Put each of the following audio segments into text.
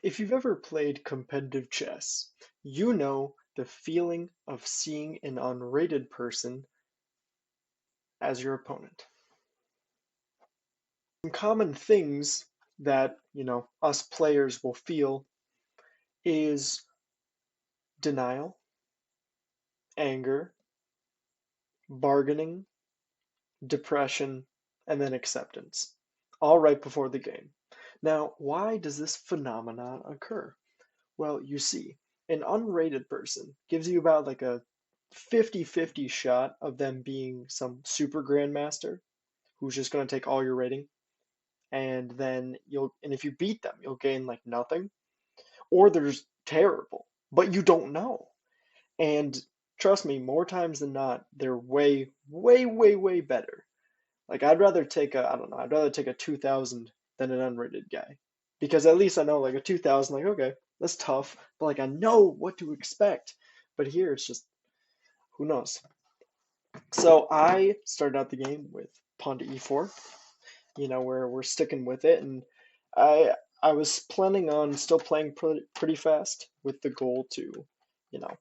If you've ever played competitive chess, you know the feeling of seeing an unrated person as your opponent. Some common things that, us players will feel is denial, anger, bargaining, depression, and then acceptance, all right before the game. Now, why does this phenomenon occur? Well, you see, an unrated person gives you about like a 50-50 shot of them being some super grandmaster who's just going to take all your rating, and then and if you beat them, you'll gain like nothing, or they're just terrible, but you don't know. And trust me, more times than not, they're way, way, way, way better. Like I'd rather take a, I don't know, I'd rather take a 2000 than an unrated guy. Because at least I know like a 2000, like, okay, that's tough, but like I know what to expect. But here it's just, who knows? So I started out the game with pawn to e4, where we're sticking with it. And I was planning on still playing pretty fast with the goal to, you know,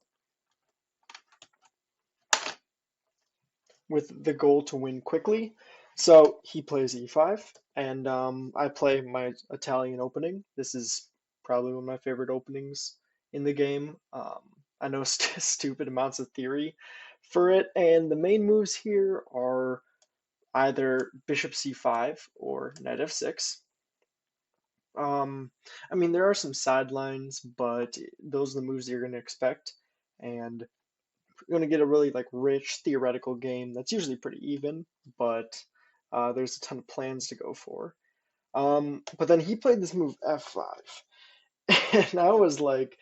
with the goal to win quickly. So he plays e5, and I play my Italian opening. This is probably one of my favorite openings in the game. I know stupid amounts of theory for it, and the main moves here are either bishop c5 or knight f6. Um, I mean, there are some sidelines, but those are the moves that you're going to expect, and you're going to get a really like rich theoretical game that's usually pretty even, but there's a ton of plans to go for. But then he played this move f5, and I was like,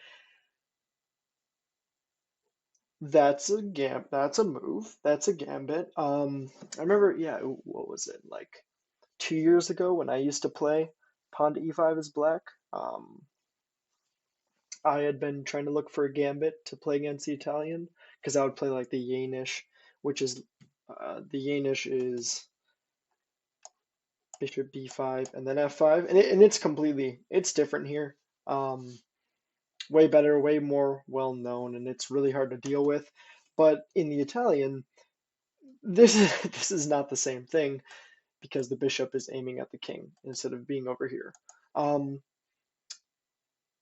that's a move, that's a gambit. I remember, yeah, what was it like 2 years ago when I used to play pawn to e5 as black. I had been trying to look for a gambit to play against the Italian because I would play like the Yanish, which is the Yanish is bishop b5 and then f5, and it's different here. Um, Way better, way more well known, and it's really hard to deal with. But in the Italian, this is this is not the same thing because the bishop is aiming at the king instead of being over here. Um,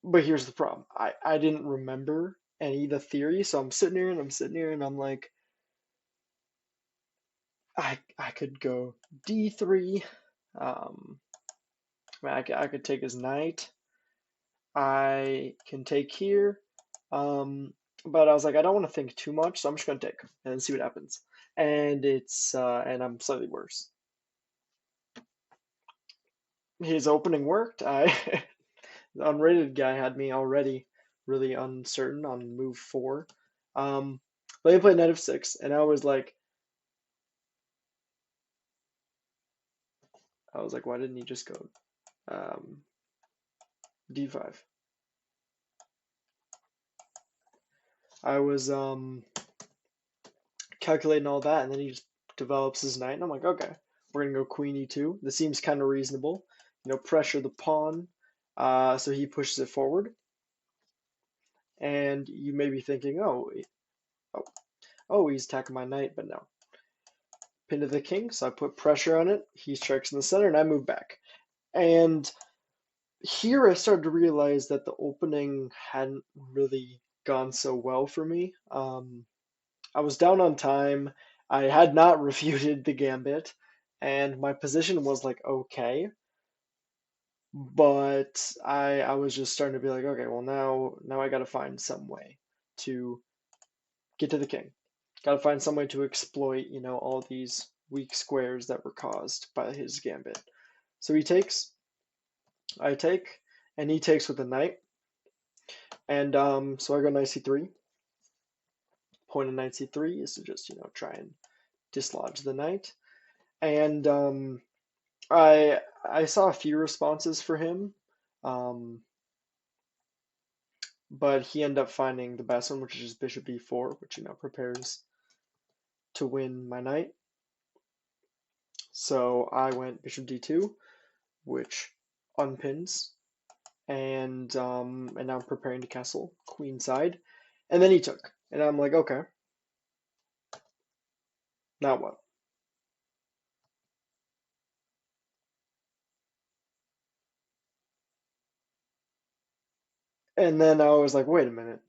But here's the problem. I didn't remember any of the theory, so I'm sitting here and I'm like, I could go d3. I could take his knight. I can take here. But I was like, I don't want to think too much, so I'm just gonna take and see what happens. And I'm slightly worse. His opening worked. The unrated guy had me already really uncertain on move four. But he played knight f6, and I was like, why didn't he just go um, d5? I was calculating all that, and then he just develops his knight, and I'm like, okay, we're gonna go queen e2. This seems kind of reasonable. Pressure the pawn, so he pushes it forward, and you may be thinking, oh, oh, he's attacking my knight, but no. Pin to the king, so I put pressure on it. He strikes in the center, and I move back. And here I started to realize that the opening hadn't really gone so well for me. I was down on time. I had not refuted the gambit, and my position was like okay, but I was just starting to be like, okay, well now I got to find some way to get to the king. Got to find some way to exploit, all these weak squares that were caused by his gambit. So he takes, I take, and he takes with the knight. And so I go knight c3. Point of knight c3 is to just, try and dislodge the knight. And I saw a few responses for him, um, but he ended up finding the best one, which is just bishop e4, which, prepares to win my knight. So I went bishop d2, which unpins, and now I'm preparing to castle queenside, and then he took, and I'm like, okay, now what? And then I was like, wait a minute.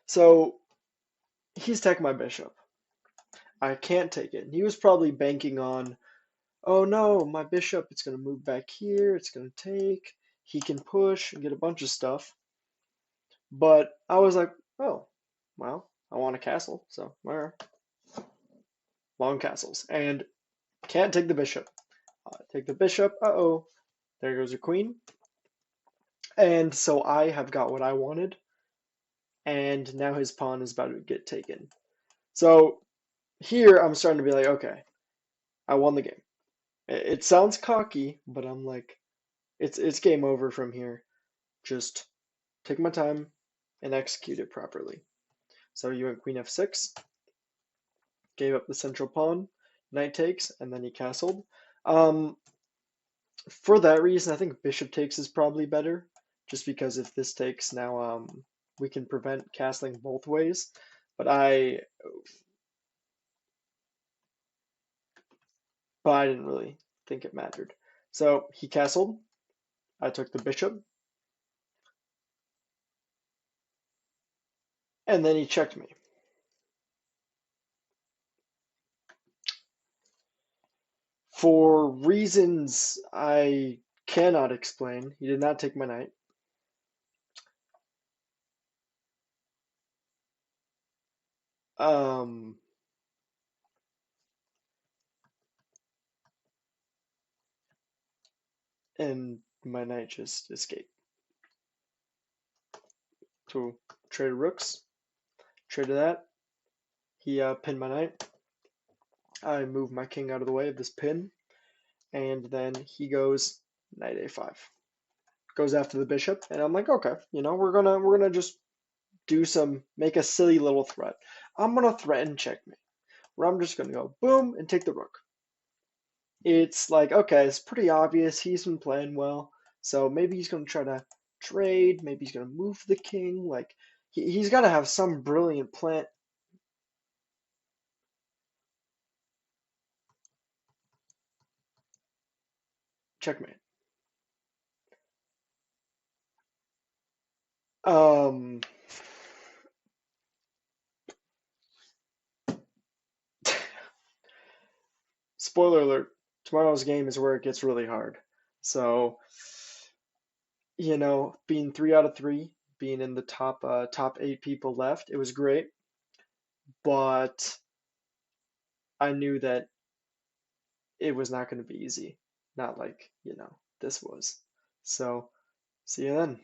So he's taking my bishop. I can't take it. And he was probably banking on, oh no, my bishop, it's going to move back here, it's going to take, he can push and get a bunch of stuff. But I was like, oh, well, I want a castle, so all right, long castles. And can't take the bishop. Take the bishop, uh-oh, there goes your queen. And so I have got what I wanted, and now his pawn is about to get taken. So here I'm starting to be like, okay, I won the game. It sounds cocky, but I'm like, it's game over from here. Just take my time and execute it properly. So you went queen f6, gave up the central pawn, knight takes, and then he castled. Um, for that reason, I think bishop takes is probably better, just because if this takes now, we can prevent castling both ways. But I didn't really think it mattered. So he castled. I took the bishop, and then he checked me. For reasons I cannot explain, he did not take my knight. Um, and my knight just escaped. So traded rooks, traded that. He pinned my knight. I move my king out of the way of this pin, and then he goes knight a5, goes after the bishop, and I'm like, okay, we're gonna just make a silly little threat. I'm gonna threaten checkmate, where I'm just gonna go boom and take the rook. It's like, okay, it's pretty obvious he's been playing well, so maybe he's gonna try to trade, maybe he's gonna move the king, like he's got to have some brilliant plan. Checkmate. Um, spoiler alert, tomorrow's game is where it gets really hard. So, being 3 out of 3, being in the top 8 people left, it was great, but I knew that it was not going to be easy. Not like, this was. So, see you then.